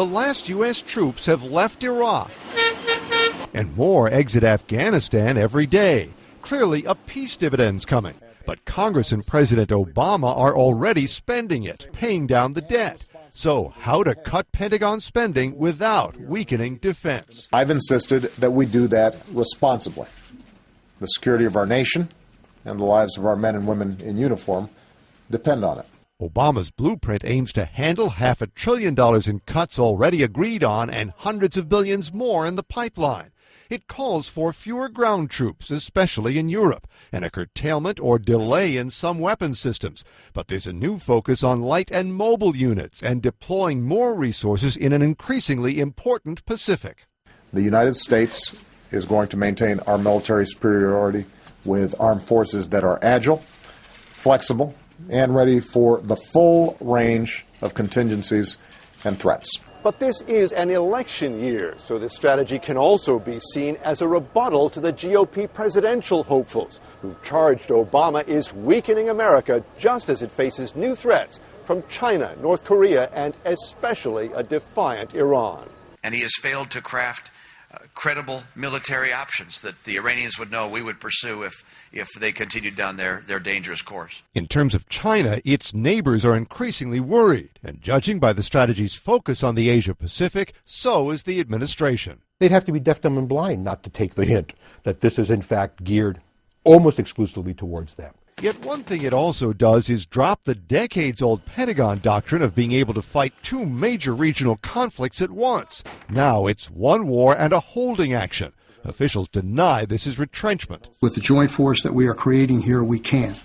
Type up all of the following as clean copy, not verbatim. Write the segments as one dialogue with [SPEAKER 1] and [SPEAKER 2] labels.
[SPEAKER 1] the last U.S. troops have left Iraq, and more exit Afghanistan every day. Clearly, a peace dividend's coming. But Congress and President Obama are already spending it, paying down the debt. So how to cut Pentagon spending without weakening defense?
[SPEAKER 2] I've insisted that we do that responsibly. The security of our nation and the lives of our men and women in uniform depend on it.
[SPEAKER 1] Obama's blueprint aims to handle $500 billion in cuts already agreed on and hundreds of billions more in the pipeline. It calls for fewer ground troops, especially in Europe, and a curtailment or delay in some weapon systems. But there's a new focus on light and mobile units and deploying more resources in an increasingly important Pacific.
[SPEAKER 2] The United States is going to maintain our military superiority with armed forces that are agile, flexible, and ready for the full range of contingencies and threats.
[SPEAKER 3] But this is an election year, so this strategy can also be seen as a rebuttal to the GOP presidential hopefuls, who've charged Obama is weakening America just as it faces new threats from China, North Korea, and especially a defiant Iran.
[SPEAKER 4] And he has failed to craft credible military options that the Iranians would know we would pursue if they continued down their dangerous course.
[SPEAKER 1] In terms of China, its neighbors are increasingly worried, and judging by the strategy's focus on the Asia-Pacific, so is the administration.
[SPEAKER 5] They'd have to be deaf, dumb, and blind not to take the hint that this is in fact geared almost exclusively towards them.
[SPEAKER 1] Yet one thing it also does is drop the decades-old Pentagon doctrine of being able to fight two major regional conflicts at once. Now it's one war and a holding action. Officials deny this is retrenchment.
[SPEAKER 6] With the joint force that we are creating here, we can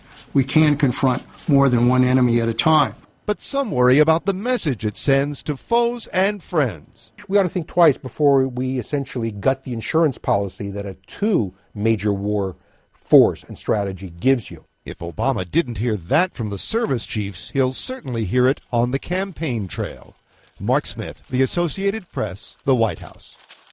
[SPEAKER 6] confront more than one enemy at a time.
[SPEAKER 1] But some worry about the message it sends to foes and friends.
[SPEAKER 5] We ought to think twice before we essentially gut the insurance policy that a two major war force and strategy gives you.
[SPEAKER 1] If Obama didn't hear that from the service chiefs, he'll certainly hear it on the campaign trail. Mark Smith, The Associated Press, the White House.